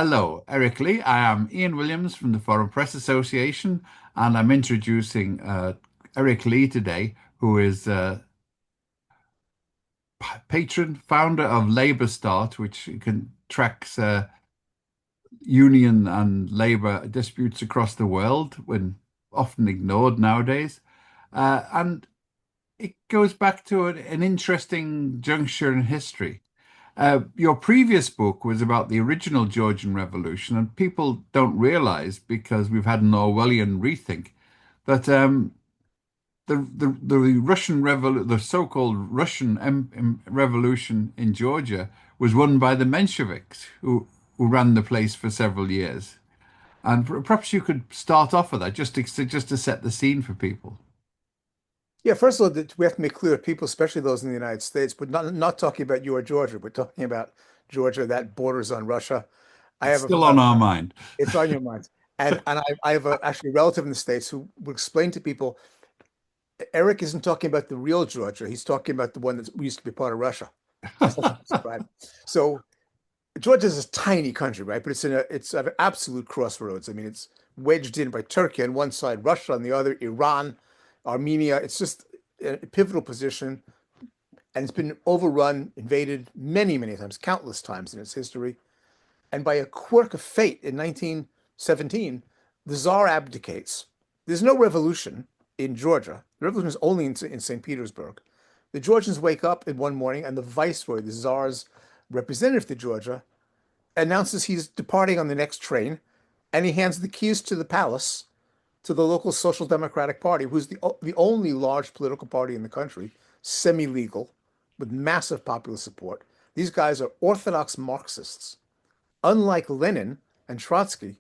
Hello, Eric Lee. I am Ian Williams from the Foreign Press Association, and I'm introducing Eric Lee today, who is patron founder of Labour Start, which tracks union and labour disputes across the world, when often ignored nowadays. And it goes back to an interesting juncture in history. Your previous book was about the original Georgian Revolution, and people don't realize, because we've had an Orwellian rethink, that the the so-called Russian revolution in Georgia was won by the Mensheviks, who ran the place for several years. And perhaps you could start off with that, just to set the scene for people. Yeah, first of all, we have to make clear, people, especially those in the United States, but not talking about your Georgia. We're talking about Georgia that borders on Russia. I It's have still on our mind. it's on your mind, and I have actually a relative in the States who will explain to people, Eric isn't talking about the real Georgia. He's talking about the one that used to be part of Russia. That's how he described it. So Georgia is a tiny country, right? But it's at an absolute crossroads. I mean, it's wedged in by Turkey on one side, Russia on the other, Iran, Armenia. It's just a pivotal position, and it's been overrun, invaded many, many times, countless times in its history. And by a quirk of fate in 1917, the Tsar abdicates. There's no revolution in Georgia. The revolution is only in St. Petersburg. The Georgians wake up in one morning, and the viceroy, the Tsar's representative to Georgia, announces he's departing on the next train, and he hands the keys to the palace to the local Social Democratic Party, who's the only large political party in the country, semi-legal, with massive popular support. These guys are orthodox Marxists, unlike Lenin and Trotsky,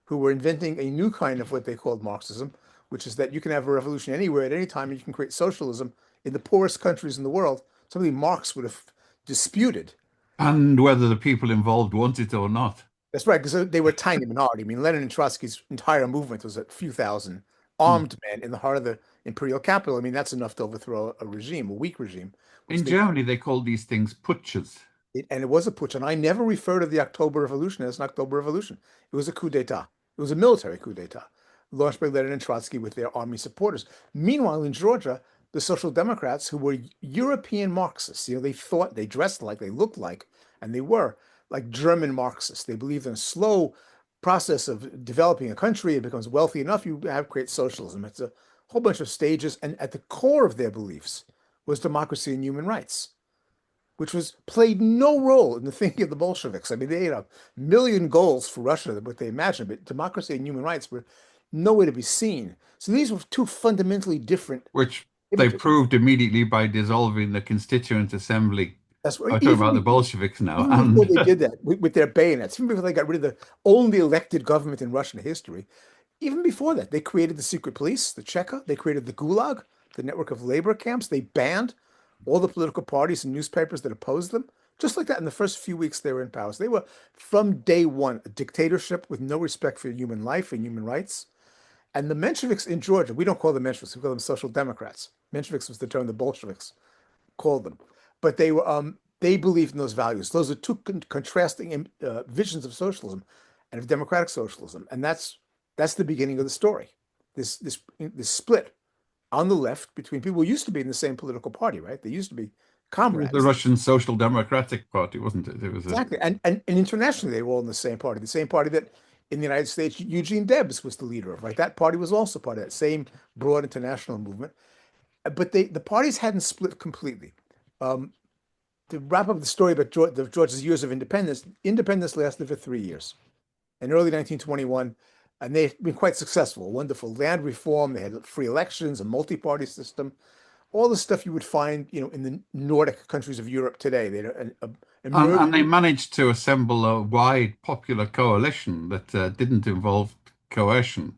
who were inventing a new kind of what they called Marxism, which is that you can have a revolution anywhere at any time, and you can create socialism in the poorest countries in the world. Something Marx would have disputed. And whether the people involved want it or not. That's right, because they were a tiny minority. I mean, Lenin and Trotsky's entire movement was a few thousand Hmm. armed men in the heart of the imperial capital. I mean, that's enough to overthrow a regime, a weak regime, which In they Germany, they call these things putches. and it was a putsch. And I never refer to the October Revolution as an October Revolution. It was a coup d'etat. It was a military coup d'etat launched by Lenin and Trotsky with their army supporters. Meanwhile, in Georgia, the Social Democrats, who were European Marxists, they thought, they dressed like, they looked like, and they were like German Marxists. They believed in a slow process of developing a country. It becomes wealthy enough, you have create socialism. It's a whole bunch of stages, and at the core of their beliefs was democracy and human rights, which was played no role in the thinking of the Bolsheviks. I mean, they had a million goals for Russia, what they imagined, but democracy and human rights were nowhere to be seen. So these were two fundamentally different Which they images. proved immediately by dissolving the Constituent Assembly. That's right. I'm talking about the Bolsheviks now. Even before And they did that with their bayonets, even before they got rid of the only elected government in Russian history, even before that, they created the secret police, the Cheka. They created the Gulag, the network of labor camps. They banned all the political parties and newspapers that opposed them. Just like that, in the first few weeks they were in power. So they were, from day one, a dictatorship with no respect for human life and human rights. And the Mensheviks in Georgia, we don't call them Mensheviks, we call them Social Democrats. Mensheviks was the term the Bolsheviks called them. But they believed in those values. Those are two contrasting visions of socialism and of democratic socialism. And that's the beginning of the story. This split on the left between people who used to be in the same political party, right? They used to be it was the comrades. Russian Social Democratic Party, wasn't it? It was a Exactly. And internationally, they were all in the same party that in the United States, Eugene Debs was the leader of, right? That party was also part of that same broad international movement. But the parties hadn't split completely. Um, to wrap up the story about Georgia's years of independence, independence lasted for 3 years. In early 1921, and they've been quite successful. Wonderful land reform. They had free elections, a multi-party system, all the stuff you would find, in the Nordic countries of Europe today. They had and they emerging. managed to assemble a wide popular coalition that didn't involve coercion.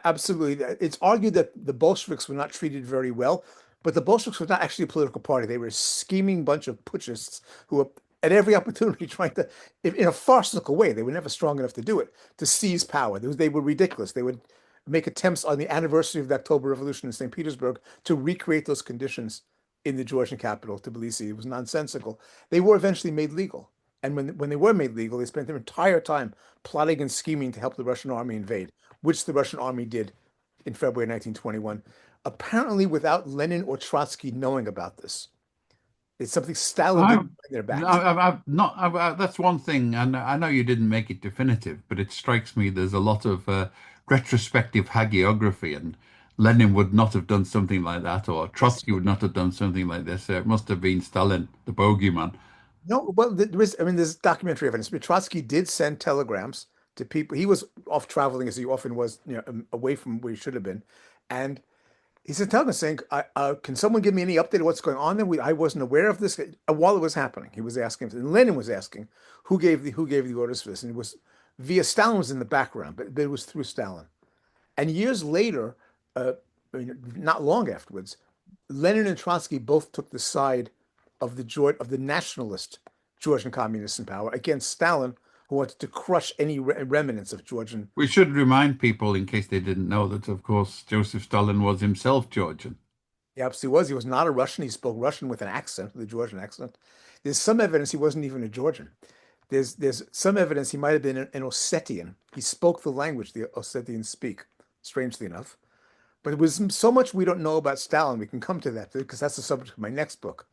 Absolutely. It's argued that the Bolsheviks were not treated very well, but the Bolsheviks were not actually a political party. They were a scheming bunch of putschists who were at every opportunity trying to, in a farcical way, they were never strong enough to do it, to seize power. They were ridiculous. They would make attempts on the anniversary of the October Revolution in St. Petersburg to recreate those conditions in the Georgian capital, Tbilisi. It was nonsensical. They were eventually made legal. And when they were made legal, they spent their entire time plotting and scheming to help the Russian army invade, which the Russian army did in February 1921, apparently without Lenin or Trotsky knowing about this. It's something Stalin did I, behind their no, backs. I've not. That's one thing, and I know you didn't make it definitive, but it strikes me there's a lot of retrospective hagiography, and Lenin would not have done something like that, or Yes. Trotsky would not have done something like this. It must have been Stalin, the bogeyman. No, well, there is, I mean, there's documentary evidence. But Trotsky did send telegrams to people. He was off traveling as he often was, away from where he should have been. And he sent telegrams saying, can someone give me any update of what's going on there? I wasn't aware of this while it was happening. He was asking, and Lenin was asking who gave the orders for this. And it was via Stalin was in the background, but it was through Stalin. And years later, uh, I mean, not long afterwards, Lenin and Trotsky both took the side of the nationalist Georgian communists in power against Stalin, who wanted to crush any remnants of Georgian. We should remind people, in case they didn't know, that of course Joseph Stalin was himself Georgian. He absolutely was. He was not a Russian. He spoke Russian with an accent, with a Georgian accent. There's some evidence he wasn't even a Georgian. There's some evidence he might have been an Ossetian. He spoke the language the Ossetians speak, strangely enough. But there was so much we don't know about Stalin. We can come to that because that's the subject of my next book.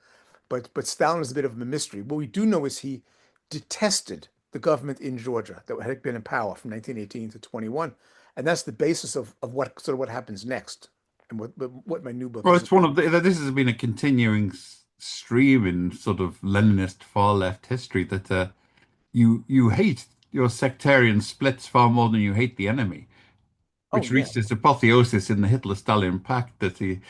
But Stalin is a bit of a mystery. What we do know is he detested the government in Georgia that had been in power from 1918 to 21, and that's the basis of what happens next, and what my new book Well, is. it's one of the, this has been a continuing stream in sort of Leninist far left history that you hate your sectarian splits far more than you hate the enemy, Oh which yeah, reached its apotheosis in the Hitler-Stalin pact that he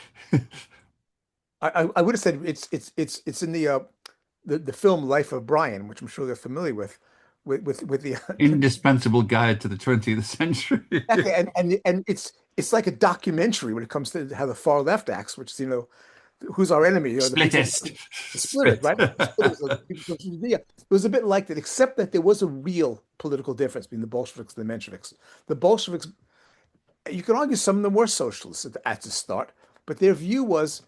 I would have said it's in the film Life of Brian, which I'm sure they're familiar with the indispensable guide to the 20th century. exactly, and it's like a documentary when it comes to how the far left acts, which is who's our enemy? The people, Splittist. the splitters, Split. right? The splitters, the people, yeah. It was a bit like that, except that there was a real political difference between the Bolsheviks and the Mensheviks. The Bolsheviks, you could argue some of them were socialists at the start, but their view was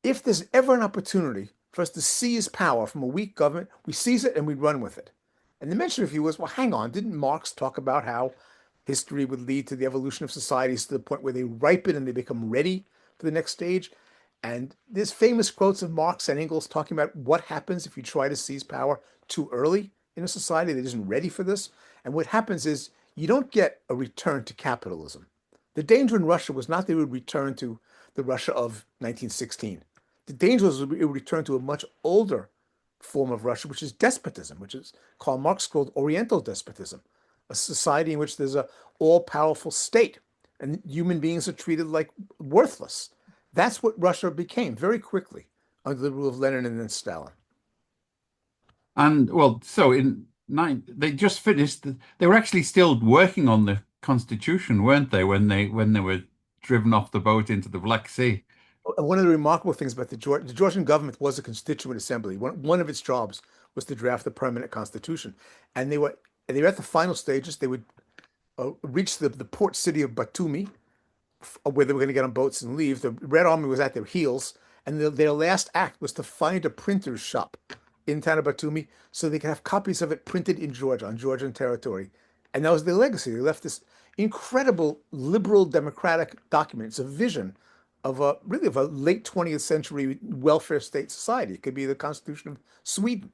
if there's ever an opportunity for us to seize power from a weak government, we seize it and we run with it. And the Menshevik view was, well, hang on, didn't Marx talk about how history would lead to the evolution of societies to the point where they ripen and they become ready for the next stage? And there's famous quotes of Marx and Engels talking about what happens if you try to seize power too early in a society that isn't ready for this. And what happens is you don't get a return to capitalism. The danger in Russia was not that it would return to the Russia of 1916. The danger was it would return to a much older form of Russia, which is despotism, which is Karl Marx called Oriental despotism, a society in which there's a all-powerful state and human beings are treated like worthless. That's what Russia became very quickly under the rule of Lenin and then Stalin. And well, so in nine, they just finished. They were actually still working on the constitution, weren't they, when they were driven off the boat into the Black Sea? And one of the remarkable things about the Georgian government was a constituent assembly. One of its jobs was to draft the permanent constitution, and they were at the final stages. They would reach the port city of Batumi, where they were going to get on boats and leave. The Red Army was at their heels, and their last act was to find a printer's shop in town of Batumi so they could have copies of it printed in Georgia, on Georgian territory. And that was their legacy. They left this incredible liberal democratic document. It's a vision of a late 20th century welfare state society. It could be the Constitution of Sweden,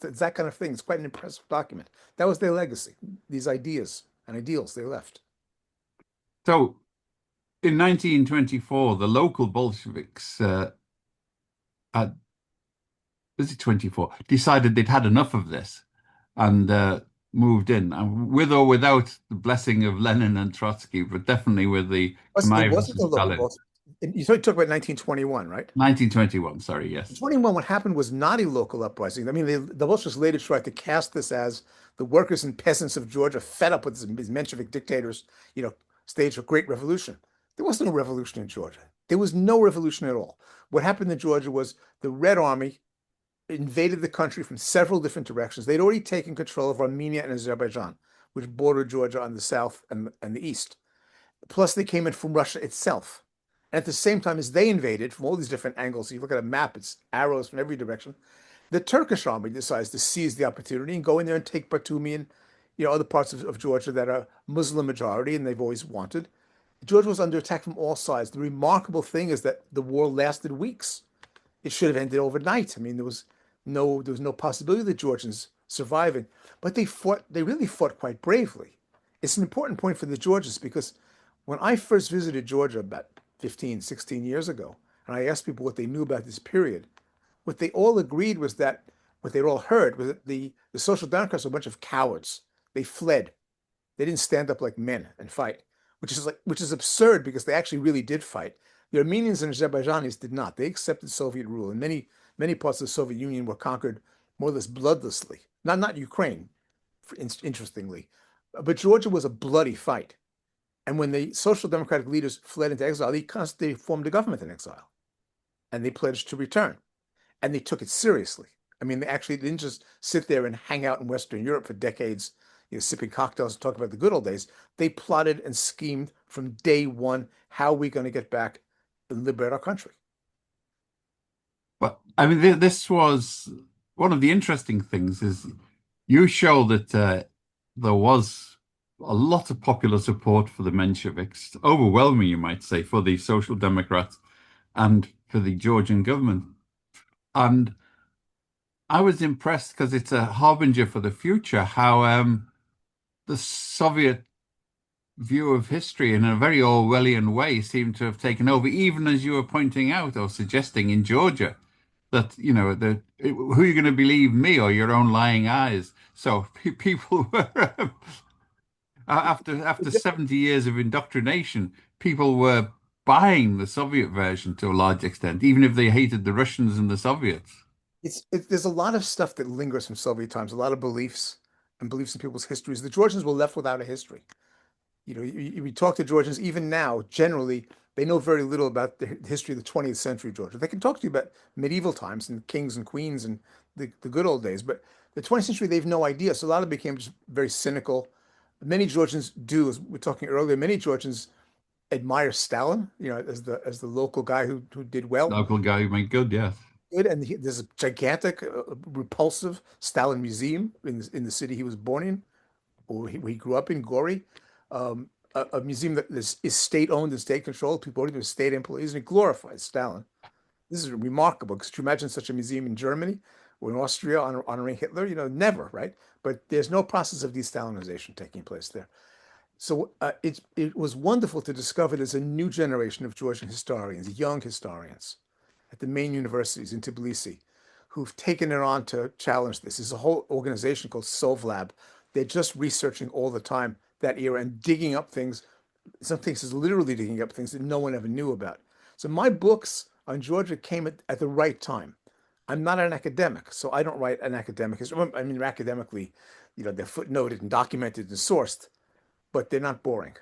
it's that kind of thing. It's quite an impressive document. That was their legacy, these ideas and ideals they left. So in 1924, the local Bolsheviks at was it 24 decided they'd had enough of this and moved in, and with or without the blessing of Lenin and Trotsky, but definitely with the It connivance wasn't of a local Stalin. boss. You talked about 1921, right? 1921, sorry, yes. 21, what happened was not a local uprising. I mean, the Bolsheviks later tried to cast this as the workers and peasants of Georgia fed up with these Menshevik dictators, staged a great revolution. There wasn't a revolution in Georgia. There was no revolution at all. What happened in Georgia was the Red Army invaded the country from several different directions. They'd already taken control of Armenia and Azerbaijan, which bordered Georgia on the south and the east. Plus, they came in from Russia itself. And at the same time as they invaded from all these different angles, you look at a map, it's arrows from every direction. The Turkish army decides to seize the opportunity and go in there and take Batumi and other parts of Georgia that are Muslim majority and they've always wanted. Georgia was under attack from all sides. The remarkable thing is that the war lasted weeks. It should have ended overnight. I mean, there was no possibility of the Georgians surviving, but they really fought quite bravely. It's an important point for the Georgians because when I first visited Georgia about 15, 16 years ago, and I asked people what they knew about this period, what they all agreed was that what they all heard was that the Social Democrats were a bunch of cowards. They fled. They didn't stand up like men and fight, which is absurd because they actually really did fight. The Armenians and Azerbaijanis did not. They accepted Soviet rule, and many parts of the Soviet Union were conquered more or less bloodlessly. Not Ukraine, interestingly, but Georgia was a bloody fight. And when the Social Democratic leaders fled into exile, they formed a government in exile, and they pledged to return, and they took it seriously. I mean, they actually didn't just sit there and hang out in Western Europe for decades, sipping cocktails and talking about the good old days. They plotted and schemed from day one how are we going to get back and liberate our country. But I mean, this was one of the interesting things is you show that there was a lot of popular support for the Mensheviks, overwhelming, you might say, for the Social Democrats and for the Georgian government. And I was impressed because it's a harbinger for the future, how the Soviet view of history in a very Orwellian way seemed to have taken over, even as you were pointing out or suggesting in Georgia that, who are you going to believe, me or your own lying eyes? So people were, after 70 years of indoctrination, people were buying the Soviet version to a large extent, even if they hated the Russians and the Soviets. There's a lot of stuff that lingers from Soviet times, a lot of beliefs and beliefs in people's histories. The Georgians were left without a history. We talk to Georgians even now, generally, they know very little about the history of the 20th century Georgia. They can talk to you about medieval times and kings and queens and the good old days, but the 20th century, they have no idea. So a lot of it became just very cynical. Many Georgians do, as we were talking earlier, many Georgians admire Stalin, as the local guy who did well. Local guy who made good, yes. Good, and there's a gigantic, repulsive Stalin museum in the city he was born in, or he grew up in, Gori, a museum that is state-owned and state-controlled. People are state employees, and it glorifies Stalin. This is remarkable because you imagine such a museum in Germany or in Austria honoring Hitler? Never, right? But there's no process of de-Stalinization taking place there. So it was wonderful to discover there's a new generation of Georgian historians, young historians, at the main universities in Tbilisi, who've taken it on to challenge this. There's a whole organization called Sovlab. They're just researching all the time that era and digging up things, some cases literally digging up things that no one ever knew about. So my books on Georgia came at the right time. I'm not an academic, so I don't write an academic history. I mean, academically, they're footnoted and documented and sourced, but they're not boring.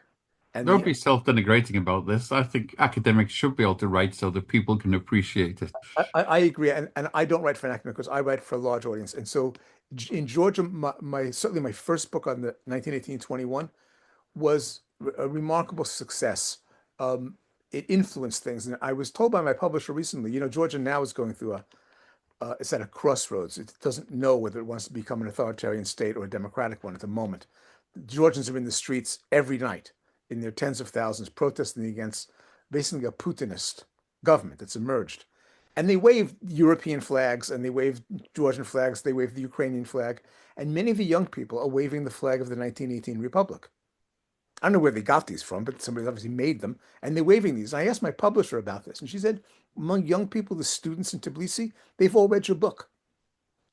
And Don't be self-denigrating about this. I think academics should be able to write so that people can appreciate it. I agree, and I don't write for an academic because I write for a large audience. And so in Georgia, certainly my first book on the 1918-21 was a remarkable success. It influenced things, and I was told by my publisher recently, Georgia now is going through it's at a crossroads. It doesn't know whether it wants to become an authoritarian state or a democratic one at the moment. The Georgians are in the streets every night in their tens of thousands protesting against basically a Putinist government that's emerged. And they wave European flags and they wave Georgian flags, they wave the Ukrainian flag, and many of the young people are waving the flag of the 1918 Republic. I don't know where they got these from, but somebody obviously made them, and they're waving these. I asked my publisher about this, and she said, among young people, the students in Tbilisi, they've all read your book.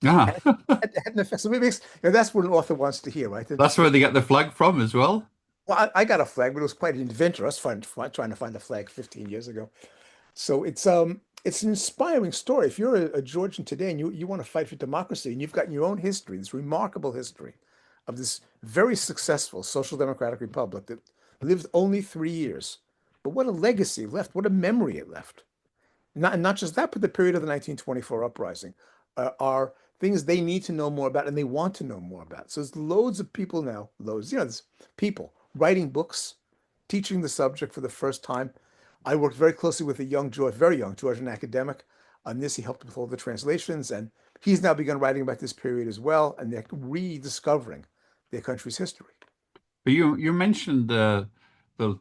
Ah, And it had an effect. So it makes, that's what an author wants to hear, right? that's where they get the flag from as well. Well, I got a flag, but it was quite an adventure. I was trying to find a flag 15 years ago. So it's an inspiring story. If you're a Georgian today and you want to fight for democracy and you've got your own history, this remarkable history of this very successful social democratic republic that lived only 3 years, but what a legacy it left, what a memory it left. Not just that, but the period of the 1924 uprising are things they need to know more about and they want to know more about. So there's loads of people now, there's people writing books, teaching the subject for the first time. I worked very closely with a very young Georgian academic on this. He helped with all the translations, and he's now begun writing about this period as well, and they're rediscovering their country's history. But you mentioned the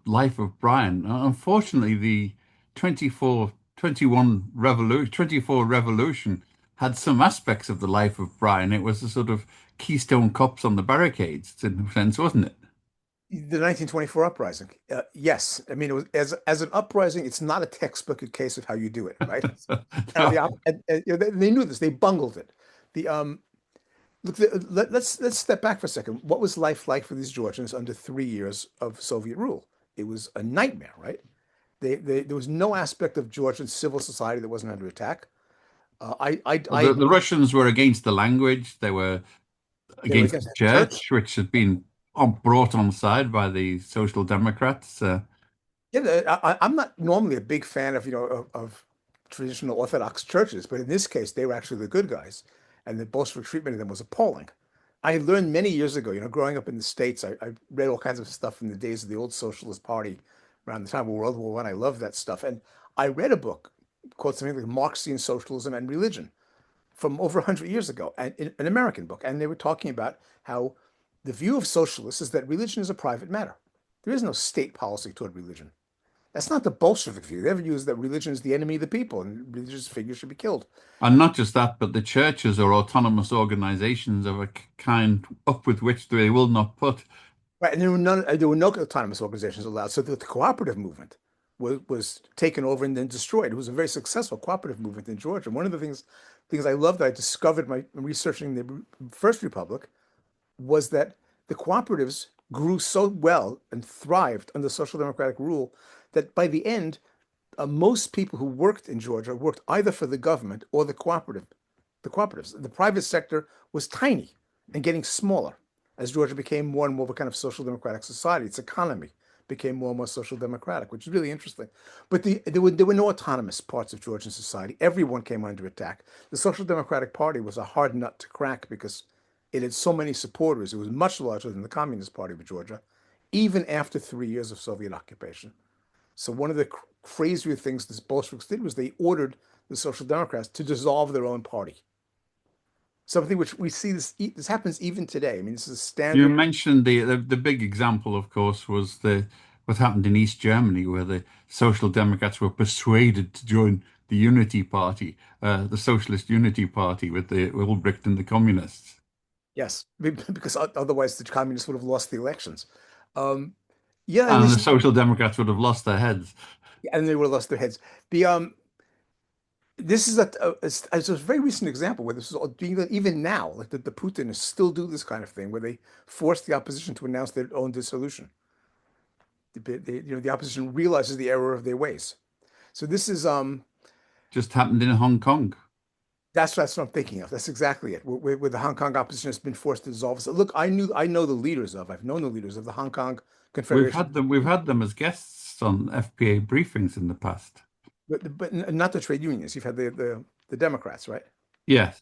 life of Brian. Unfortunately, the 24 revolution had some aspects of the life of Brian. It was a sort of Keystone Cops on the barricades, in a sense, wasn't it? The 1924 uprising. Yes. I mean, it was as an uprising, it's not a textbook case of how you do it, right? It's kind of No. the you know, they knew this. They bungled it. The look, let's step back for a second. What was life like for these Georgians under 3 years of Soviet rule? It was a nightmare, right? There was no aspect of Georgian civil society that wasn't under attack. Well, the Russians were against the language. They were They were against against the the church. church, which had been brought on side by the Social Democrats. Yeah, I'm not normally a big fan of, of traditional Orthodox churches, but in this case, they were actually the good guys, and the Bolshevik treatment of them was appalling. I learned many years ago, growing up in the States, I read all kinds of stuff from the days of the old Socialist Party around the time of World War I. I loved that stuff. And I read a book called something like Marxian Socialism and Religion from over 100 years ago, and an American book. And they were talking about how the view of socialists is that religion is a private matter. There is no state policy toward religion. That's not the Bolshevik view. Their view is that religion is the enemy of the people and religious figures should be killed. And not just that, but the churches are autonomous organizations of a kind up with which they will not put. Right, and there were no autonomous organizations allowed. So the cooperative movement was taken over and then destroyed. It was a very successful cooperative movement in Georgia. And one of the things I loved that I discovered by researching the First Republic was that the cooperatives grew so well and thrived under social democratic rule that by the end, most people who worked in Georgia worked either for the government or the cooperatives. The private sector was tiny and getting smaller as Georgia became more and more of a kind of social democratic society. Its economy became more and more social democratic, which is really interesting. But there were no autonomous parts of Georgian society. Everyone came under attack. The Social Democratic Party was a hard nut to crack because it had so many supporters. It was much larger than the Communist Party of Georgia, even after 3 years of Soviet occupation. So one of the crazier things the Bolsheviks did was they ordered the Social Democrats to dissolve their own party. Something which we see this happens even today. I mean, this is a You standard. mentioned the big example, of course, was the what happened in East Germany, where the Social Democrats were persuaded to join the Unity Party, the Socialist Unity Party, with the Ulbricht and the Communists, Yes, because otherwise the communists would have lost the elections. Um, yeah, and and the this Social Democrats would have lost their heads. and they would have lost their heads. The This is it's a very recent example where this is being even now, like the Putinists still do this kind of thing where they force the opposition to announce their own dissolution. The opposition realizes the error of their ways. So this is Just happened in Hong Kong. that's what I'm thinking of. That's exactly it. Where the Hong Kong opposition has been forced to dissolve. So look, I know the leaders of I've known the leaders of the Hong Kong Confederation, We've had them as guests on FPA briefings in the past. but not the trade unions. You've had the Democrats, right? Yes.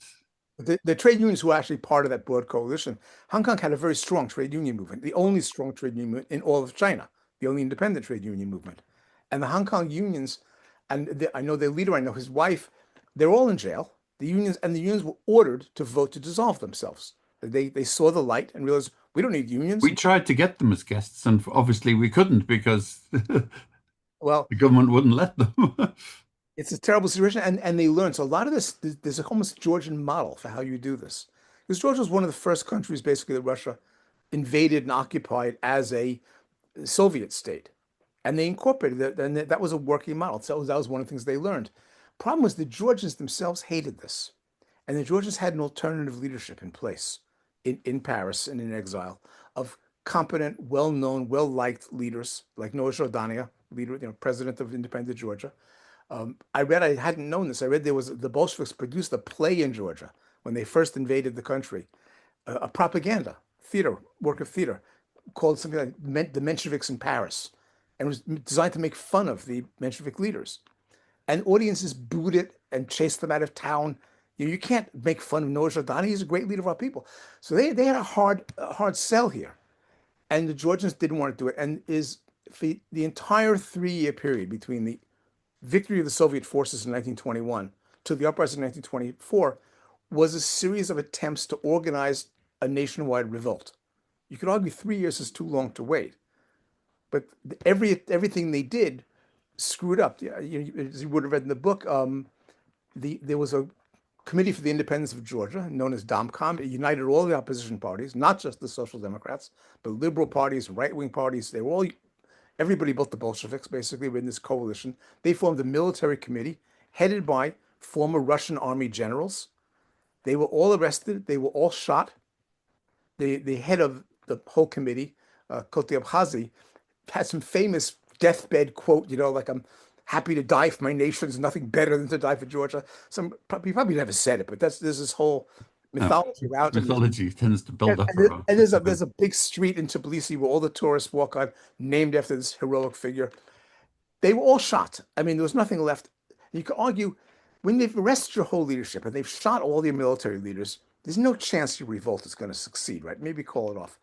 The trade unions who were actually part of that broad coalition. Hong Kong had a very strong trade union movement, the only strong trade union movement in all of China, the only independent trade union movement. And the Hong Kong unions, I know their leader, I know his wife, they're all in jail. The unions were ordered to vote to dissolve themselves. They saw the light and realized we don't need unions. We tried to get them as guests, and obviously we couldn't because the Well, government wouldn't let them. it's a terrible situation, and they learn. So a lot of this, there's a almost Georgian model for how you do this. Because Georgia was one of the first countries, basically, that Russia invaded and occupied as a Soviet state, and they incorporated it, and that was a working model. So that was one of the things they learned. Problem was the Georgians themselves hated this, and the Georgians had an alternative leadership in place in Paris and in exile of competent, well-known, well-liked leaders like Noah Jordania, leader, president of independent Georgia. I hadn't known this. I read there was the Bolsheviks produced a play in Georgia when they first invaded the country, a propaganda work of theater called something like The Mensheviks in Paris, and it was designed to make fun of the Menshevik leaders. And audiences booed it and chased them out of town. You can't make fun of Noah Jordani. He's a great leader of our people. So they had a hard sell here. And the Georgians didn't want to do it. And is for the entire 3 year period between the victory of the Soviet forces in 1921 to the uprising in 1924 was a series of attempts to organize a nationwide revolt. You could argue 3 years is too long to wait, but everything they did screwed up. Yeah, as you would have read in the book, there was a Committee for the Independence of Georgia, known as DOMCOM. It united all the opposition parties, not just the Social Democrats, but liberal parties, right-wing parties. They were all, everybody but the Bolsheviks, basically, were in this coalition. They formed a military committee headed by former Russian army generals. They were all arrested. They were all shot. The head of the whole committee, Kotyabkhazy, had some famous deathbed quote, like I'm happy to die for my nation. There's nothing better than to die for Georgia. He probably never said it, but there's this whole No, mythology around him. mythology tends to Yeah, build up and, there, around and it. there's a big street in Tbilisi where all the tourists walk on, named after this heroic figure. They were all shot. I mean, there was nothing left. You could argue when they've arrested your whole leadership and they've shot all your military leaders, there's no chance your revolt is going to succeed, right? Maybe call it off.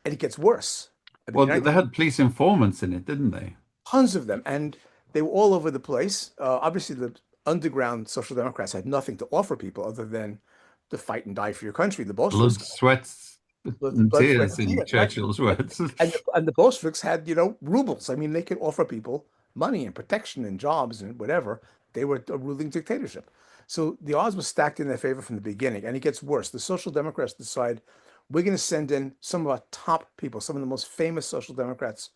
And it gets worse. I mean, Well, they had police informants in it, didn't they? tons of them, and they were all over the place. Obviously, the underground Social Democrats had nothing to offer people other than to fight and die for your country. The Bolsheviks, Blood, sweats, and blood, sweat, tears and in tears, right? Churchill's words. And the Bolsheviks had, rubles. I mean, they could offer people money and protection and jobs and whatever. They were a ruling dictatorship. So the odds were stacked in their favor from the beginning, and it gets worse. The Social Democrats decide we're going to send in some of our top people, some of the most famous Social Democrats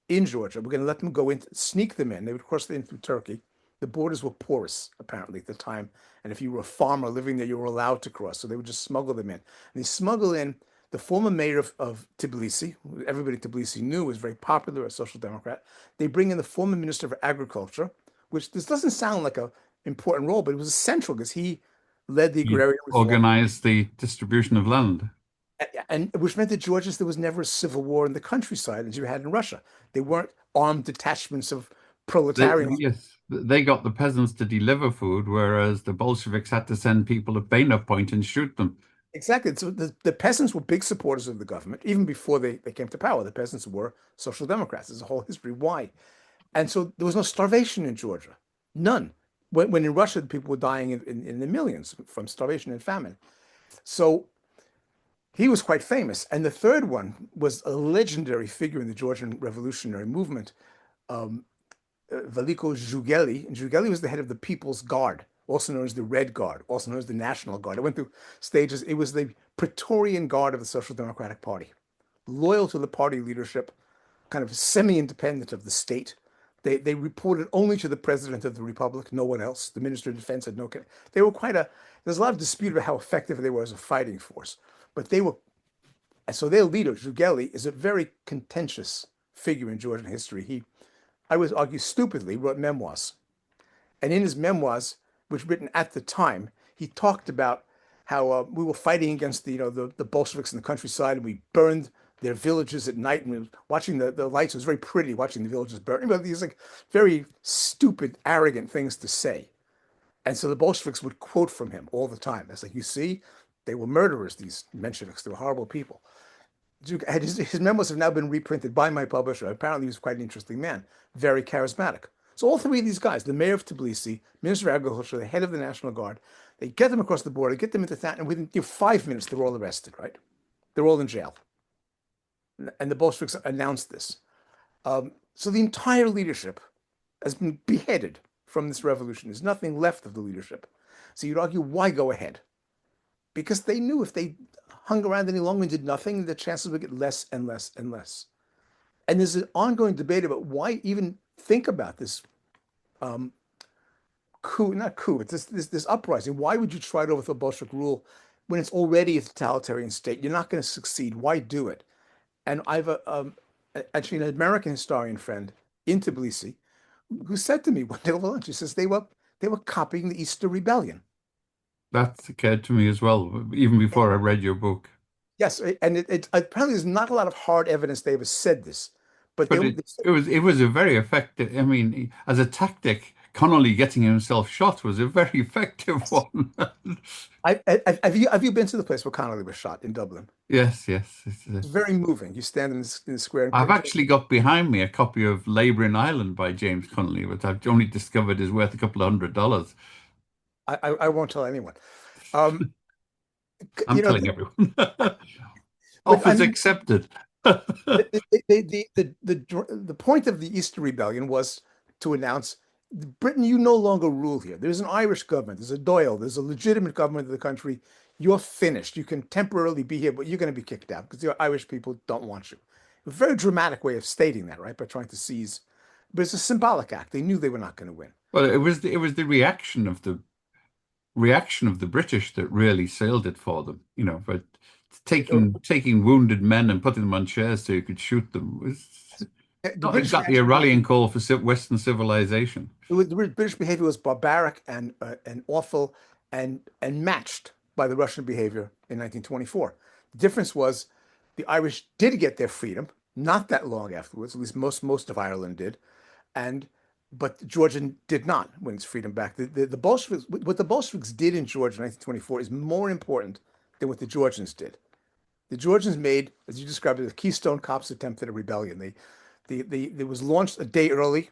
in Georgia. We're going to let them go in, sneak them in. They would cross in through Turkey. The borders were porous, apparently, at the time. And if you were a farmer living there, you were allowed to cross. So they would just smuggle them in. And they smuggle in the former mayor of Tbilisi, who everybody in Tbilisi knew was very popular, a social democrat. They bring in the former minister of agriculture, which this doesn't sound like an important role, but it was essential because he led the He agrarian reform. organized the distribution of land. And which meant that Georgians, there was never a civil war in the countryside as you had in Russia. They weren't armed detachments of proletarians. Yes, they got the peasants to deliver food, whereas the Bolsheviks had to send people to bayonet point and shoot them. Exactly. So the peasants were big supporters of the government. Even before they came to power, the peasants were social democrats. There's a whole history why. And so there was no starvation in Georgia. None. When in Russia, people were dying in the millions from starvation and famine. So he was quite famous. And the third one was a legendary figure in the Georgian revolutionary movement, Veliko Zhugeli. And Zhugeli was the head of the People's Guard, also known as the Red Guard, also known as the National Guard. It went through stages. It was the Praetorian Guard of the Social Democratic Party, loyal to the party leadership, kind of semi-independent of the state. They reported only to the president of the republic, no one else. The minister of defense had no. They were there's a lot of dispute about how effective they were as a fighting force, but they were. So their leader, Zhugeli, is a very contentious figure in Georgian history. I would argue, stupidly wrote memoirs. And in his memoirs, which were written at the time, he talked about how we were fighting against the Bolsheviks in the countryside, and we burned their villages at night, and we were watching the lights. It was very pretty watching the villages burn. These like very stupid, arrogant things to say. And so the Bolsheviks would quote from him all the time. It's like, you see, they were murderers, these Mensheviks. They were horrible people. His memoirs have now been reprinted by my publisher. Apparently, he was quite an interesting man, very charismatic. So all three of these guys, the mayor of Tbilisi, minister of agriculture, the head of the National Guard, they get them across the border, get them into town, and within 5 minutes, they're all arrested, right? They're all in jail. And the Bolsheviks announced this. So the entire leadership has been beheaded from this revolution. There's nothing left of the leadership. So you'd argue, why go ahead? Because they knew if they hung around any longer and did nothing, the chances would get less and less and less. And there's an ongoing debate about why even think about this coup, not coup, it's this uprising. Why would you try to overthrow Bolshevik rule when it's already a totalitarian state? You're not going to succeed. Why do it? And I've actually an American historian friend in Tbilisi who said to me one day over lunch, he says they were copying the Easter Rebellion. That occurred to me as well, even before I read your book. Yes, and it apparently there's not a lot of hard evidence they ever said this, but But it was a very effective. I mean, as a tactic, Connolly getting himself shot was a very effective one. have you been to the place where Connolly was shot in Dublin? Yes, yes. It's very moving. You stand in the square and I've actually got behind me a copy of Labour in Ireland by James Connolly, but I've only discovered is worth a couple of $100. I won't tell anyone. Um, I'm you know, telling everyone. but I Offers mean, accepted. the point of the Easter Rebellion was to announce, Britain, you no longer rule here. There's an Irish government, there's a Doyle, there's a legitimate government of the country. You're finished. You can temporarily be here, but you're going to be kicked out because the Irish people don't want you. A very dramatic way of stating that, right? By trying to seize. But it's a symbolic act. They knew they were not going to win. Well, it was the reaction of the British that really sealed it for them. But taking wounded men and putting them on chairs so you could shoot them was The not British exactly a reaction was rallying call for Western civilization. the British behavior was barbaric and awful and matched by the Russian behavior in 1924. The difference was the Irish did get their freedom, not that long afterwards. At least most of Ireland did, and but Georgia did not win its freedom back. The Bolsheviks, what the Bolsheviks did in Georgia in 1924 is more important than what the Georgians did. The Georgians made, as you described it, the Keystone Cops attempt at a rebellion. It was launched a day early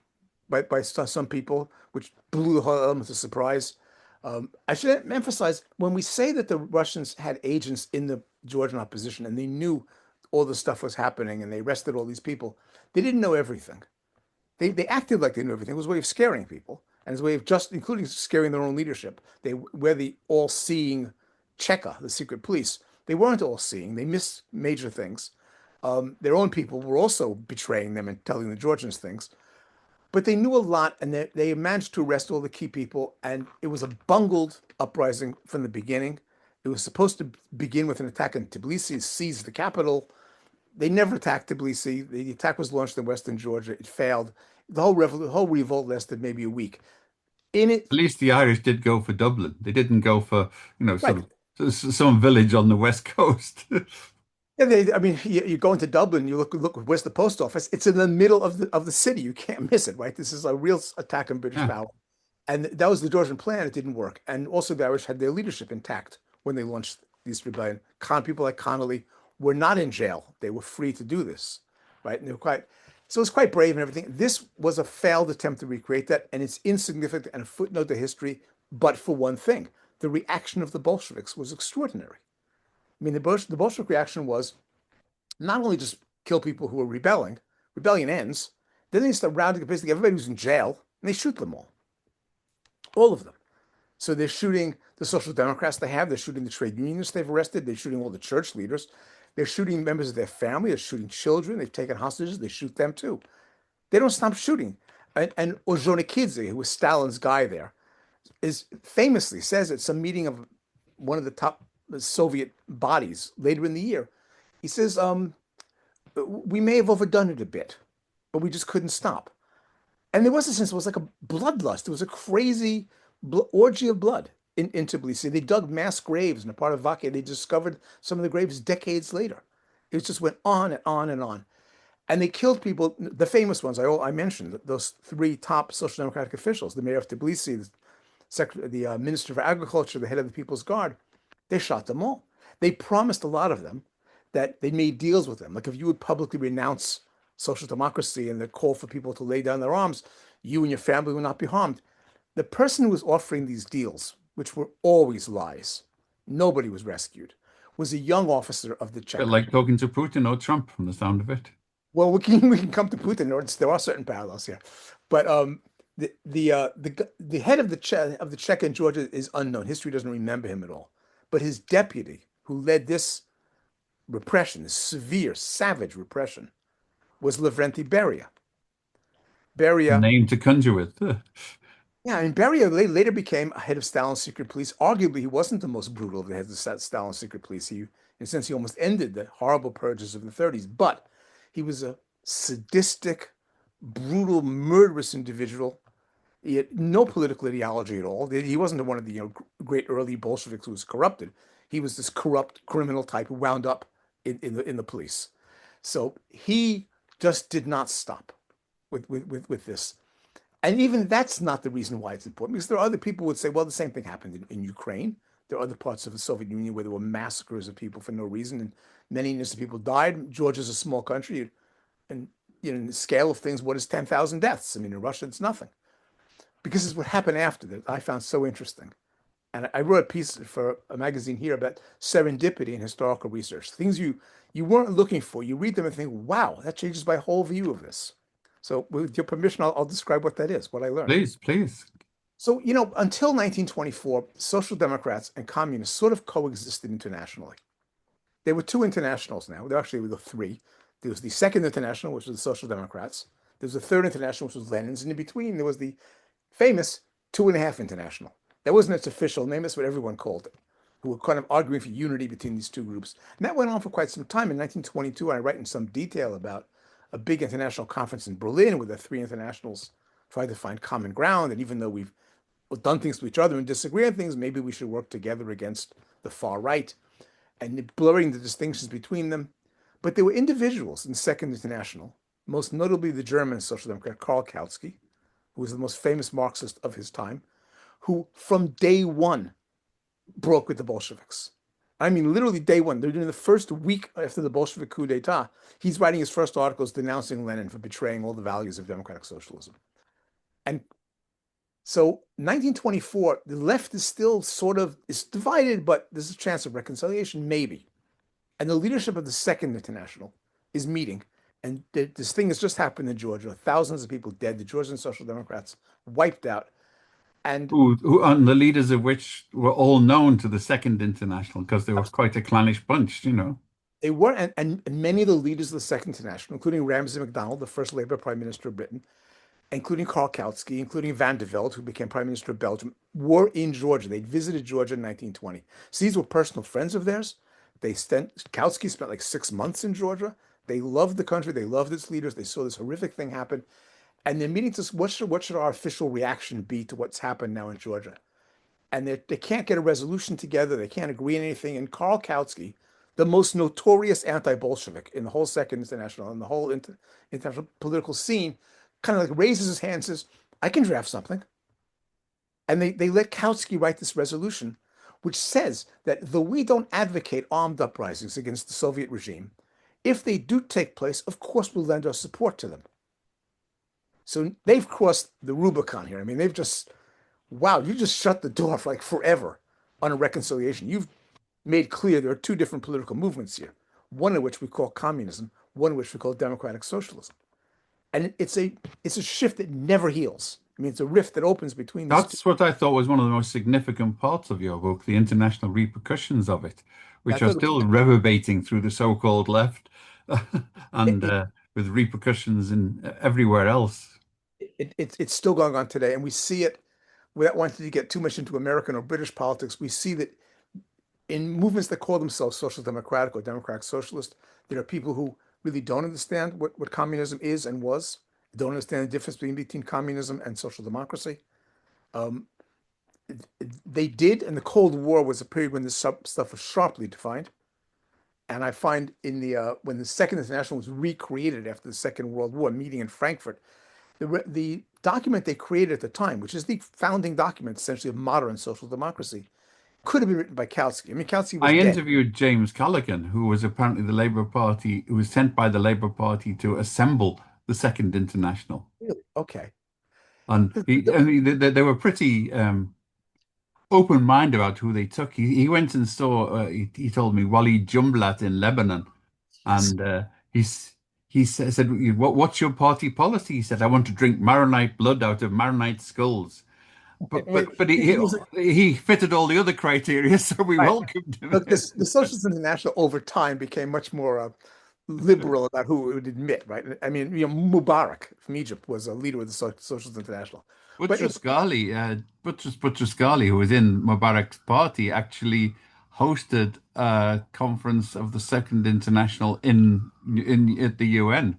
by some people, which blew the whole element of surprise. I should emphasize when we say that the Russians had agents in the Georgian opposition and they knew all the stuff was happening and they arrested all these people, they didn't know everything. They acted like they knew everything. It was a way of scaring people and it was a way of just, including scaring their own leadership. They were the all-seeing Cheka, the secret police. They weren't all-seeing. They missed major things. Their own people were also betraying them and telling the Georgians things. But they knew a lot, and they managed to arrest all the key people. And it was a bungled uprising from the beginning. It was supposed to begin with an attack on Tbilisi, seize the capital. They never attacked Tbilisi. The attack was launched in Western Georgia. It failed. The whole revolt lasted maybe a week. In it, At least the Irish did go for Dublin. They didn't go for, sort right. of some village on the west coast. Yeah, I mean, you go into Dublin, you look, where's the post office? It's in the middle of the city. You can't miss it, right? This is a real attack on British Yeah. power. And that was the Georgian plan. It didn't work. And also, the Irish had their leadership intact when they launched this rebellion. People like Connolly were not in jail. They were free to do this, right? And they were so it was quite brave and everything. This was a failed attempt to recreate that, and it's insignificant and a footnote to history. But for one thing, the reaction of the Bolsheviks was extraordinary. I mean, the Bolshevik reaction was not only just kill people who are rebelling, rebellion ends, then they start rounding up basically everybody who's in jail, and they shoot them all of them. So they're shooting the Social Democrats they're shooting the trade unionists they've arrested, they're shooting all the church leaders, they're shooting members of their family, they're shooting children, they've taken hostages, they shoot them too. They don't stop shooting. And Orjonikidze, who was Stalin's guy there, is famously says at some meeting of one of the top Soviet bodies later in the year, he says, we may have overdone it a bit, but we just couldn't stop. And there was a sense, it was like a bloodlust. It was a crazy orgy of blood in Tbilisi. They dug mass graves in a part of Vakia. They discovered some of the graves decades later. It just went on and on and on. And they killed people, the famous ones I mentioned, those three top Social Democratic officials, the mayor of Tbilisi, the minister for agriculture, the head of the People's Guard. They shot them all. They promised a lot of them that they made deals with them. Like if you would publicly renounce social democracy and the call for people to lay down their arms, you and your family will not be harmed. The person who was offering these deals, which were always lies, nobody was rescued, was a young officer of the Bit Cheka. like talking to Putin or Trump from the sound of it. Well, we can come to Putin. There are certain parallels here, but the head of the Cheka in Georgia is unknown. History doesn't remember him at all. But his deputy, who led this repression, this severe, savage repression, was Lavrenti Beria. A Beria, name to conjure with. yeah, and Beria later became a head of Stalin's secret police. Arguably, he wasn't the most brutal of the heads of Stalin's secret police. In a sense, he almost ended the horrible purges of the 30s. But he was a sadistic, brutal, murderous individual. He had no political ideology at all. He wasn't one of the great early Bolsheviks who was corrupted. He was this corrupt criminal type who wound up in the police. So he just did not stop with this. And even that's not the reason why it's important, because there are other people who would say, well, the same thing happened in Ukraine. There are other parts of the Soviet Union where there were massacres of people for no reason, and many innocent people died. Georgia's a small country, and in the scale of things, what is 10,000 deaths? I mean, in Russia, it's nothing. Because it's what happened after that I found so interesting. And I wrote a piece for a magazine here about serendipity in historical research, things you weren't looking for. You read them and think, wow, that changes my whole view of this. So with your permission, I'll describe what that is, what I learned. Please, please. So, until 1924, social democrats and communists sort of coexisted internationally. There were two internationals now. There actually were three. There was the Second International, which was the Social Democrats. There was the Third International, which was Lenin's. And in between, there was the famous Two and a Half International. That wasn't its official name. That's what everyone called it, who were kind of arguing for unity between these two groups. And that went on for quite some time. In 1922, I write in some detail about a big international conference in Berlin where the three internationals tried to find common ground. And even though we've done things to each other and disagree on things, maybe we should work together against the far right and blurring the distinctions between them. But there were individuals in the Second International, most notably the German Social Democrat Karl Kautsky, who was the most famous Marxist of his time, who from day one broke with the Bolsheviks. I mean, literally day one. They're doing the first week after the Bolshevik coup d'etat. He's writing his first articles denouncing Lenin for betraying all the values of democratic socialism. And so 1924, the left is still sort of is divided, but there's a chance of reconciliation, maybe. And the leadership of the Second International is meeting. And this thing has just happened in Georgia. Thousands of people dead. The Georgian Social Democrats wiped out. And And the leaders of which were all known to the Second International because they were quite a clannish bunch, you know. they were, and many of the leaders of the Second International, including Ramsay MacDonald, the first Labour Prime Minister of Britain, including Karl Kautsky, including Van de Velde, who became Prime Minister of Belgium, were in Georgia. They'd visited Georgia in 1920. So these were personal friends of theirs. Kautsky spent like 6 months in Georgia. They loved the country. They loved its leaders. They saw this horrific thing happen. And they're meeting to what should our official reaction be to what's happened now in Georgia? And they can't get a resolution together. They can't agree on anything. And Karl Kautsky, the most notorious anti-Bolshevik in the whole Second International and the whole international political scene, kind of like raises his hand and says, I can draft something. And they let Kautsky write this resolution, which says that though we don't advocate armed uprisings against the Soviet regime, if they do take place, of course we'll lend our support to them. So they've crossed the Rubicon here. I mean, wow, you just shut the door for like forever on a reconciliation. You've made clear there are two different political movements here, one of which we call communism, one of which we call democratic socialism. And it's a shift that never heals. I mean, it's a rift that opens between these two. That's what I thought was one of the most significant parts of your book, the international repercussions of it, I which are thought still reverberating through the so-called left and it, with repercussions in everywhere else. it's still going on today, and we see it without wanting to get too much into American or British politics. We see that in movements that call themselves social democratic or democratic socialist, there are people who really don't understand what communism is and was, don't understand the difference between communism and social democracy. Um, they did, and the Cold War was a period when this stuff was sharply defined. And I find in the when the Second International was recreated after the Second World War, meeting in Frankfurt, the document they created at the time, which is the founding document essentially of modern social democracy, could have been written by Kautsky. I mean, Kautsky was I dead. interviewed James Callaghan, who was apparently the Labour Party, who was sent by the Labour Party to assemble the Second International. Really? Okay. And The- he, the- I mean, they were pretty open mind about who they took. He went and saw, he told me, Wally Jumblat in Lebanon. yes. And said, what's your party policy? He said, I want to drink Maronite blood out of Maronite skulls. But Wait, but but he was he fitted all the other criteria, so we right. welcomed him Look, in. the Socialist International over time became much more liberal about who it would admit, right? I mean, Mubarak from Egypt was a leader of the Socialist International. But it, Buttress-Ghali, who was in Mubarak's party, actually hosted a conference of the Second International in at the UN.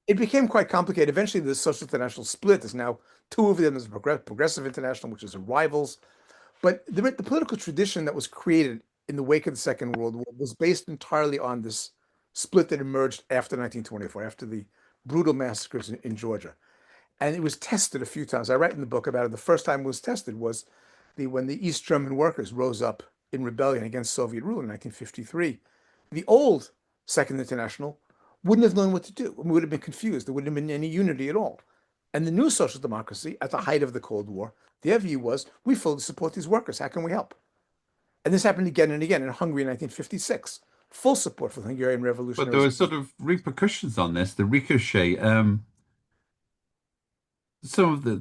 it became quite complicated. Eventually, the Socialist International split. There's now two of them. There's a Progressive International, which is rivals. But the political tradition that was created in the wake of the Second World War was based entirely on this split that emerged after 1924, after the brutal massacres in Georgia. And it was tested a few times. I write in the book about it. The first time it was tested was when the East German workers rose up in rebellion against Soviet rule in 1953. The old Second International wouldn't have known what to do. We would have been confused. There wouldn't have been any unity at all. And the new social democracy, at the height of the Cold War, their view was, we fully support these workers. How can we help? And this happened again and again in Hungary in 1956. Full support for the Hungarian But there revolutionaries. were sort of repercussions on this, the ricochet. Some of the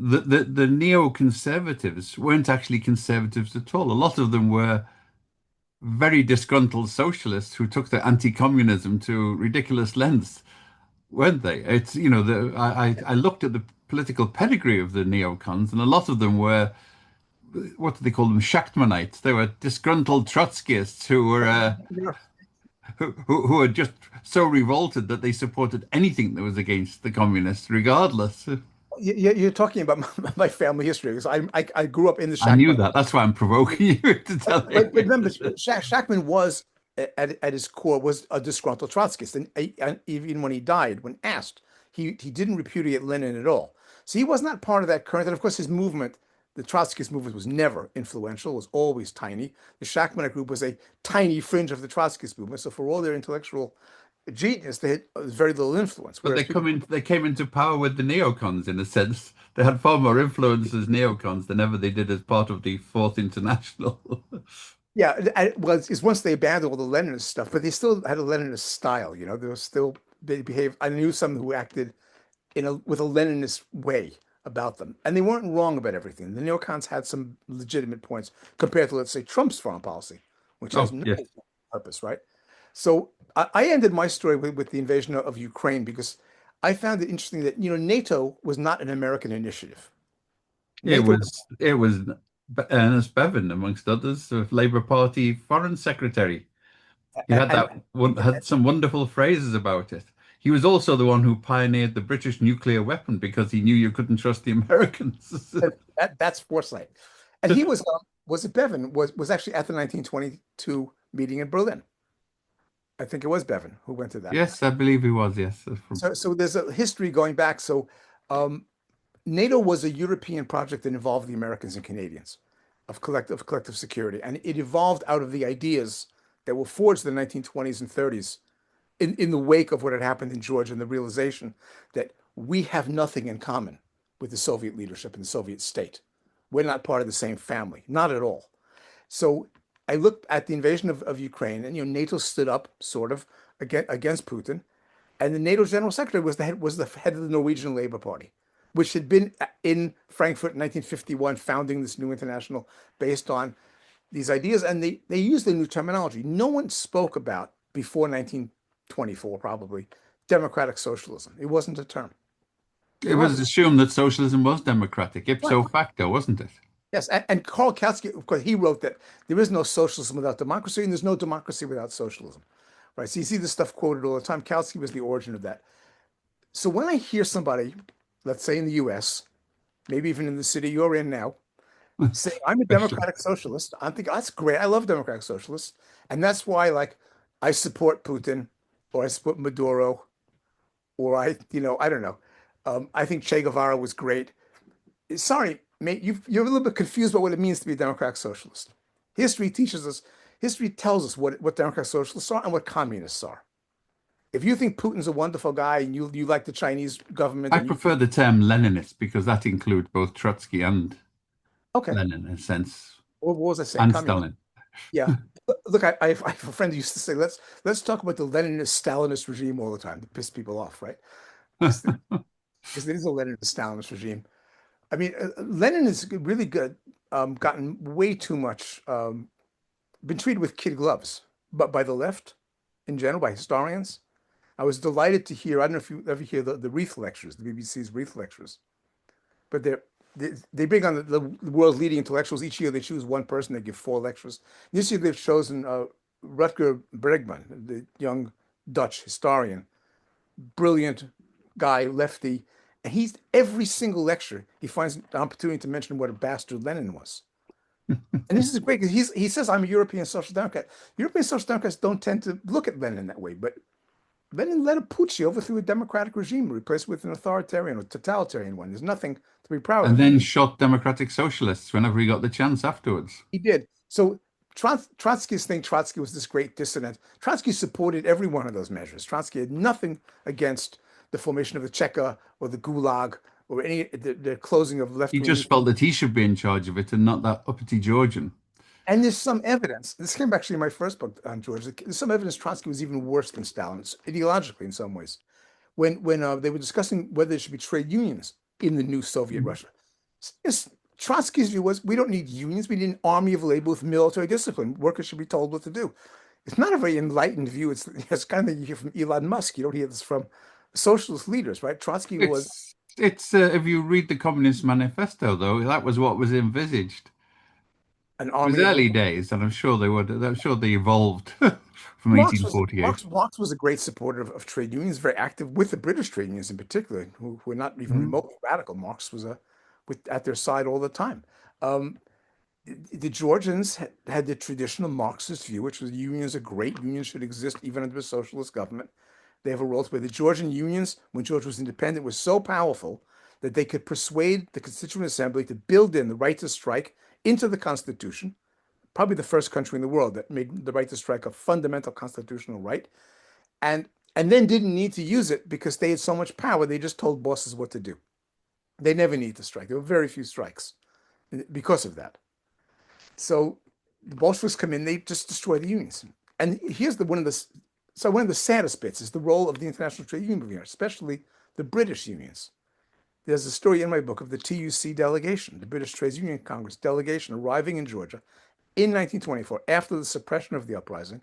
neoconservatives weren't actually conservatives at all. A lot of them were very disgruntled socialists who took their anti-communism to ridiculous lengths, weren't they? It's, I looked at the political pedigree of the neocons, and a lot of them were, what do they call them, Shachtmanites. They were disgruntled Trotskyists who were who were just so revolted that they supported anything that was against the communists, regardless. You're talking about my family history because I grew up in the I knew Shachtman. that. That's why I'm provoking you to tell But you. remember, Shachtman was at his core was a disgruntled Trotskyist, and even when he died, when asked, he didn't repudiate Lenin at all. So he was not part of that current. And of course, his movement, the Trotskyist movement, was never influential. Was always tiny. The Shachtman group was a tiny fringe of the Trotskyist movement. So for all their intellectual genius, they had very little influence. But Whereas people, they came into power with the neocons in a sense. They had far more influence as neocons than ever they did as part of the Fourth International. yeah, it was is once they abandoned all the Leninist stuff, but they still had a Leninist style. They were still they behaved. I knew some who acted with a Leninist way about them, and they weren't wrong about everything. The neocons had some legitimate points compared to, let's say, Trump's foreign policy, which has Oh, no yes. purpose, right? So I ended my story with the invasion of Ukraine because I found it interesting that NATO was not an American initiative. It NATO, was Ernest Bevin, amongst others, the Labour Party Foreign Secretary. He had and had some wonderful phrases about it. He was also the one who pioneered the British nuclear weapon because he knew you couldn't trust the Americans. that's foresight. And he was it Bevin was actually at the 1922 meeting in Berlin. I think it was Bevin who went to that. Yes, I believe he was. Yes, So there's a history going back. So um, NATO was a European project that involved the Americans and Canadians of collective security, and it evolved out of the ideas that were forged in the 1920s and 30s in the wake of what had happened in Georgia and the realization that we have nothing in common with the Soviet leadership and the Soviet state. We're not part of the same family, not at all. So I looked at the invasion of Ukraine, and NATO stood up sort of against Putin, and the NATO General Secretary was the head of the Norwegian Labour Party, which had been in Frankfurt in 1951, founding this new international based on these ideas, and they used the new terminology. No one spoke about before 1924, probably democratic socialism. It wasn't a term. it It was wasn't. assumed that socialism was democratic, Right. ipso facto, wasn't it? Yes, and Karl Kautsky, of course, he wrote that there is no socialism without democracy, and there's no democracy without socialism. Right. So you see this stuff quoted all the time. Kautsky was the origin of that. So when I hear somebody, let's say in the US, maybe even in the city you're in now, say, I'm a Especially. democratic socialist, I'm thinking, that's great. I love democratic socialists. And that's why, like, I support Putin or I support Maduro or I don't know. I think Che Guevara was great. Sorry, mate, you're a little bit confused about what it means to be a democratic socialist. History teaches us, history tells us what democratic socialists are and what communists are. If you think Putin's a wonderful guy and you like the Chinese government I and prefer the term Leninist because that includes both Trotsky and okay, Lenin in a sense, what was I saying? and Communist. Stalin. Yeah. Look, I have a friend who used to say, let's talk about the Leninist Stalinist regime all the time to piss people off, right? Because it is a Leninist Stalinist regime. I mean, Lenin is really good, gotten way too much, been treated with kid gloves, but by the left in general, by historians. I was delighted to hear, I don't know if you ever hear the Reith lectures, the BBC's Reith lectures, but they bring on the world's leading intellectuals. Each year they choose one person, they give four lectures. This year they've chosen Rutger Bregman, the young Dutch historian, brilliant guy, lefty. And he's every single lecture, he finds an opportunity to mention what a bastard Lenin was. And this is great because he says, I'm a European Social Democrat. European Social Democrats don't tend to look at Lenin that way, but Lenin led a putsch. He overthrew a democratic regime, replaced with an authoritarian or totalitarian one. There's nothing to be proud And of. then shot democratic socialists whenever he got the chance afterwards. He did. So Trotsky's thing, Trotsky was this great dissident. Trotsky supported every one of those measures. Trotsky had nothing against the formation of the Cheka or the Gulag or any the closing of He left-wing just newspapers. felt that he should be in charge of it and not that uppity Georgian. And there's some evidence. This came actually in my first book on George. There's some evidence Trotsky was even worse than Stalin, ideologically in some ways. When they were discussing whether there should be trade unions in the new Soviet Mhm. Russia, yes, Trotsky's view was we don't need unions. We need an army of labor with military discipline. Workers should be told what to do. It's not a very enlightened view. It's kind of you hear from Elon Musk. You don't hear this from socialist leaders, right? Trotsky was It's if you read the Communist Manifesto, though, that was what was envisaged. an It was army of early days, and I'm sure they would. I'm sure they evolved from Marx was 1848. Marx was a great supporter of trade unions, very active with the British trade unions in particular, who were not even Mhm. remotely radical. Marx was at their side all the time. Um, the Georgians had the traditional Marxist view, which was unions are great. Unions should exist even under a socialist government. They have a role to play. The Georgian unions, when Georgia was independent, were so powerful that they could persuade the Constituent Assembly to build in the right to strike into the Constitution, probably the first country in the world that made the right to strike a fundamental constitutional right, and and then didn't need to use it because they had so much power. They just told bosses what to do. They never needed to strike. There were very few strikes because of that. So the Bolsheviks come in, they just destroy the unions. And here's the one of the saddest bits is the role of the international trade union movement, especially the British unions. There's a story in my book of the TUC delegation, the British Trades Union Congress delegation arriving in Georgia in 1924 after the suppression of the uprising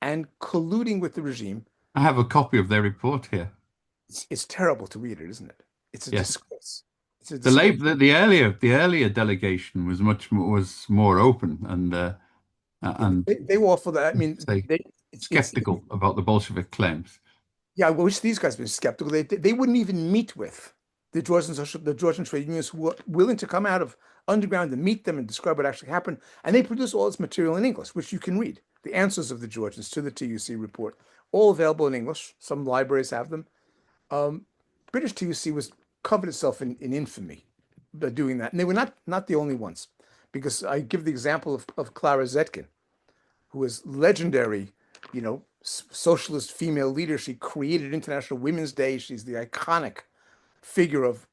and colluding with the regime. I have a copy of their report here. It's terrible to read it, isn't it? It's a Yes, disgrace. It's a disgrace. the earlier delegation was was more open and They were all for that. I mean, say it's skeptical about the Bolshevik claims. yeah. I wish these guys were skeptical. They wouldn't even meet with the Georgian trade unions who were willing to come out of underground and meet them and describe what actually happened. And they produce all this material in English, which you can read. The answers of the Georgians to the TUC report, all available in English. Some libraries have them. Um, British TUC was covered itself in infamy by doing that, and they were not the only ones, because I give the example of Clara Zetkin, who was legendary, socialist female leader. She created International Women's Day. She's the iconic figure of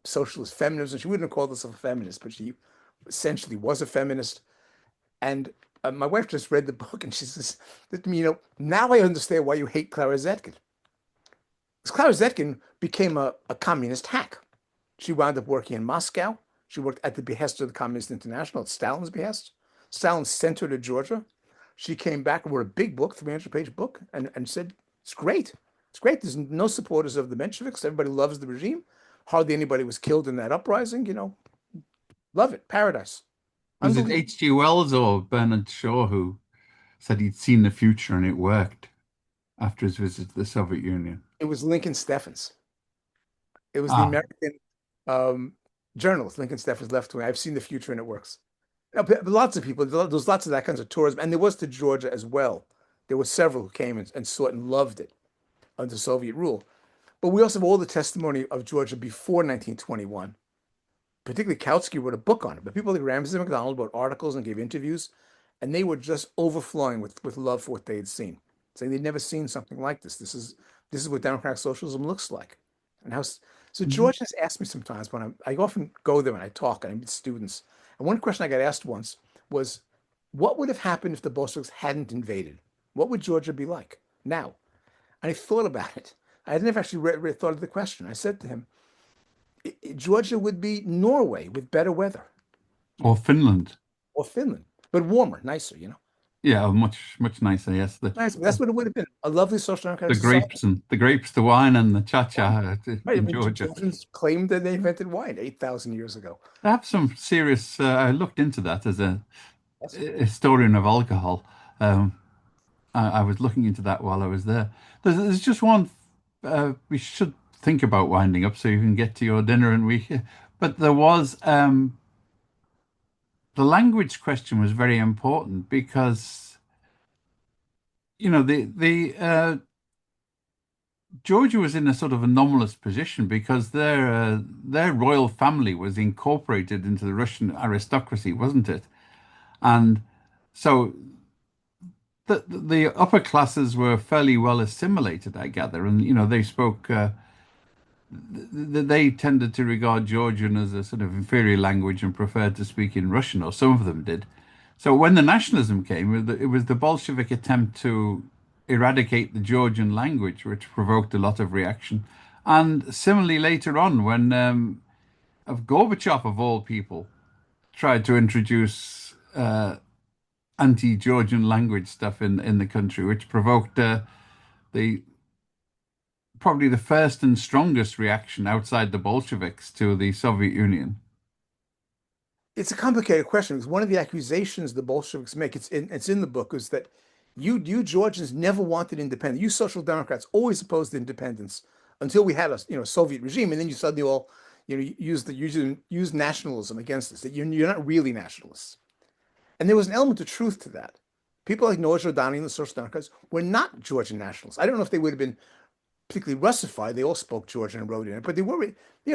socialist feminism. She wouldn't have called herself a feminist, but she essentially was a feminist. And my wife just read the book, and she says to me, now I understand why you hate Clara Zetkin. Because Clara Zetkin became a communist hack. She wound up working in Moscow. She worked at the behest of the Communist International, at Stalin's behest. Stalin sent her to Georgia. She came back and wrote a big book, 300-page book, and said, it's great. It's great. There's no supporters of the Mensheviks. Everybody loves the regime. Hardly anybody was killed in that uprising. Love it. Paradise. Was it Unbelievable. H.G. Wells or Bernard Shaw who said he'd seen the future and it worked after his visit to the Soviet Union? It was Lincoln Steffens. It was the Ah, American um, journalist, Lincoln Steffens, left wing. I've seen the future and it works. But lots of people, there's lots of that kinds of tourism. And there was to Georgia as well. There were several who came and saw it and loved it under Soviet rule. But we also have all the testimony of Georgia before 1921. Particularly Kautsky wrote a book on it. But people like Ramsey MacDonald wrote articles and gave interviews, and they were just overflowing with love for what they had seen, saying they'd never seen something like this. This is what democratic socialism looks like. And how so mhm. George has asked me sometimes when I often go there and I talk and I meet students. And one question I got asked once was, what would have happened if the Bolsheviks hadn't invaded? What would Georgia be like now? And I thought about it. I had never actually thought of the question. I said to him, Georgia would be Norway with better weather, Or Finland. or Finland, but warmer, nicer. Yeah, much nicer. Yes, Nice. That's what it would have been. A lovely social democratic society. the grapes, the wine, and the Wine. cha-cha Right. I in mean, Georgia. Georgians claimed that they invented wine 8,000 years ago. I have some serious. I looked into that as a Yes. historian of alcohol. Um, I was looking into that while I was there. There's just one we should think about winding up so you can get to your dinner and we. But there was the language question was very important because the Georgia was in a sort of anomalous position because their royal family was incorporated into the Russian aristocracy, wasn't it? And so the upper classes were fairly well assimilated, I gather, and they spoke they tended to regard Georgian as a sort of inferior language and preferred to speak in Russian, or some of them did. So when the nationalism came, it was the Bolshevik attempt to eradicate the Georgian language, which provoked a lot of reaction. And similarly, later on, when of Gorbachev, of all people, tried to introduce anti-Georgian language stuff in the country, which provoked the probably the first and strongest reaction outside the Bolsheviks to the Soviet Union. It's a complicated question because one of the accusations the Bolsheviks make, it's in the book, is that you Georgians never wanted independence. You Social Democrats always opposed independence until we had a Soviet regime, and then you suddenly all use nationalism against us. That you're not really nationalists, and there was an element of truth to that. People like Noah Giordani and the Social Democrats were not Georgian nationalists. I don't know if they would have been particularly Russified. They all spoke Georgian and wrote in it, but they were,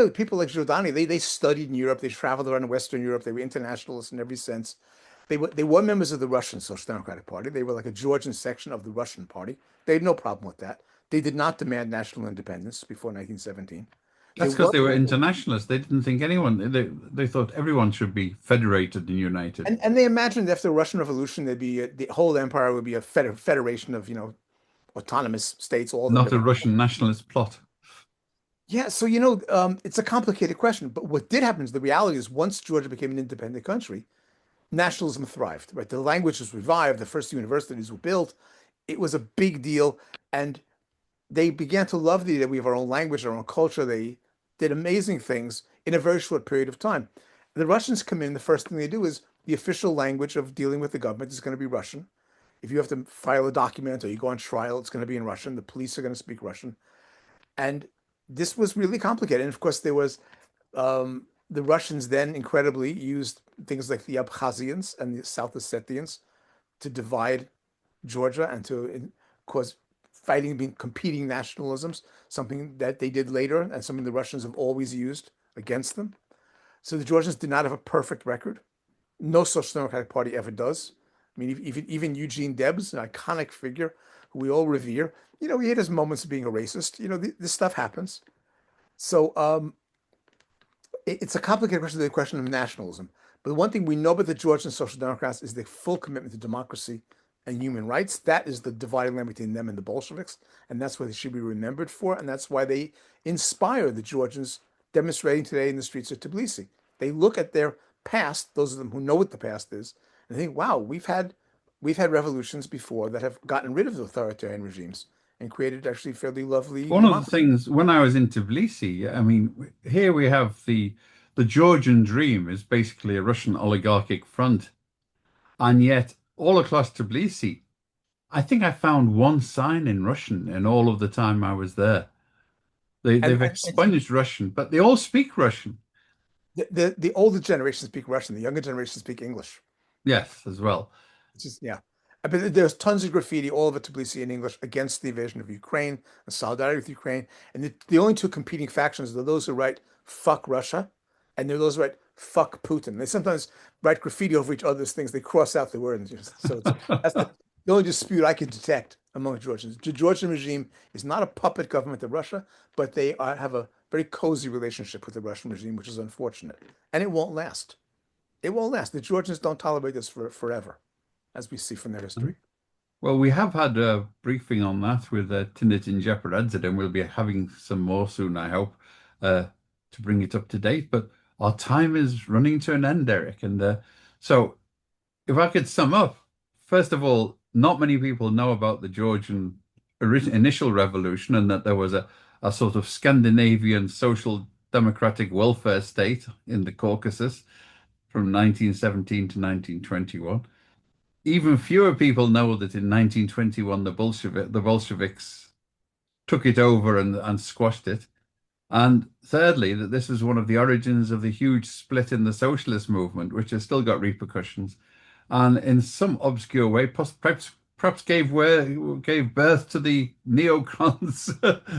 people like Giordani. They studied in Europe. They traveled around Western Europe. They were internationalists in every sense. They were members of the Russian Social Democratic Party. They were like a Georgian section of the Russian Party. They had no problem with that. They did not demand national independence before 1917. They That's because were, they were internationalists. They didn't think anyone, they thought everyone should be federated and united, and they imagined after the Russian Revolution, the whole empire would be a federation of autonomous states, all not a independent. Russian nationalist plot. Yeah, so it's a complicated question, but what did happen is the reality is once Georgia became an independent country, nationalism thrived, right? The language was revived, the first universities were built. It was a big deal, and they began to love the idea that we have our own language, our own culture. They did amazing things in a very short period of time. The Russians come in, the first thing they do is the official language of dealing with the government is going to be Russian. If you have to file a document or you go on trial, it's going to be in Russian. The police are going to speak Russian. And this was really complicated. And of course, there was the Russians then incredibly used things like the Abkhazians and the South Ossetians to divide Georgia and to cause fighting, being competing nationalisms, something that they did later and something the Russians have always used against them. So the Georgians did not have a perfect record. No Social Democratic Party ever does. I mean, even Eugene Debs, an iconic figure who we all revere, he had his moments of being a racist. This stuff happens. So it's a complicated question, the question of nationalism. But the one thing we know about the Georgian Social Democrats is their full commitment to democracy and human rights. That is the dividing line between them and the Bolsheviks, and that's what they should be remembered for, and that's why they inspire the Georgians demonstrating today in the streets of Tbilisi. They look at their past, those of them who know what the past is, and think, wow, we've had revolutions before that have gotten rid of authoritarian regimes and created actually fairly lovely One of the democracy. things when I was in Tbilisi, I mean, here we have the Georgian dream is basically a Russian oligarchic front, and yet all across Tbilisi, I think I found one sign in Russian in all of the time I was there. And, They've and it's expunged Russian, but they all speak Russian. the older generation speak Russian, the younger generation speak English. Yes, as well. It's just, yeah. But there's tons of graffiti all over Tbilisi in English against the invasion of Ukraine and solidarity with Ukraine. And the only two competing factions are those who write "fuck Russia" and they're those who write "fuck Putin." They sometimes write graffiti over each other's things. They cross out the word, and that's the only dispute I can detect among Georgians. The Georgian regime is not a puppet government of Russia, but they have a very cozy relationship with the Russian regime, which is unfortunate, and it won't last. It won't last. The Georgians don't tolerate this forever, as we see from their history. Well, we have had a briefing on that with Tinatin Jeopardadzid, and we'll be having some more soon, I hope, to bring it up to date. But our time is running to an end, Eric. And so, if I could sum up, first of all, not many people know about the Georgian initial revolution and that there was a sort of Scandinavian social democratic welfare state in the Caucasus from 1917 to 1921. Even fewer people know that in 1921 the Bolsheviks took it over and squashed it. And thirdly, that this was one of the origins of the huge split in the socialist movement, which has still got repercussions, and in some obscure way, perhaps gave birth to the neocons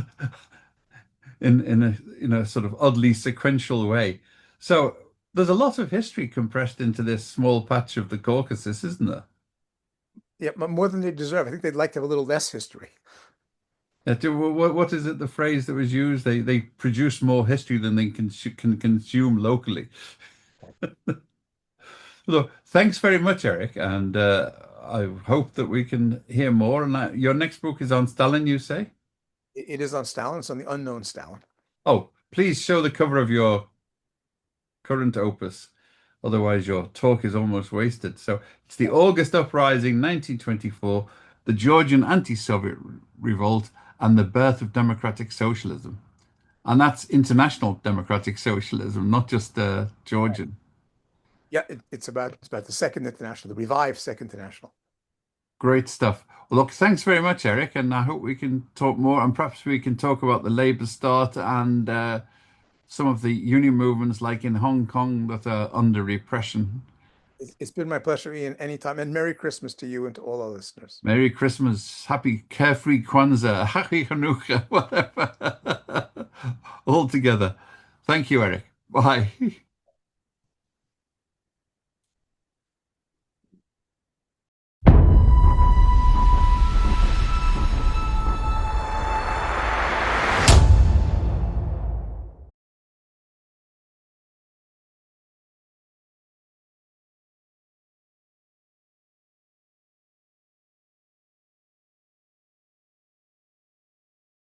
in a sort of oddly sequential way. So there's a lot of history compressed into this small patch of the Caucasus, isn't there? Yeah, more than they deserve. I think they'd like to have a little less history. What is it, the phrase that was used? They produce more history than they can consume locally. Look, thanks very much, Eric, and I hope that we can hear more. And your next book is on Stalin, you say? It is on Stalin. It's on the unknown Stalin. Oh, please show the cover of your current opus. Otherwise, your talk is almost wasted. So it's the August Uprising, 1924, the Georgian anti-Soviet revolt, and the birth of democratic socialism. And that's international democratic socialism, not just Georgian. Yeah, it's about the Second International, the revived Second International. Great stuff. Well, look, thanks very much, Eric, and I hope we can talk more, and perhaps we can talk about the Labour start and some of the union movements, like in Hong Kong, that are under repression. It's been my pleasure, Ian, anytime. And Merry Christmas to you and to all our listeners. Merry Christmas, Happy Carefree Kwanzaa, Happy Hanukkah, whatever. All together. Thank you, Eric. Bye.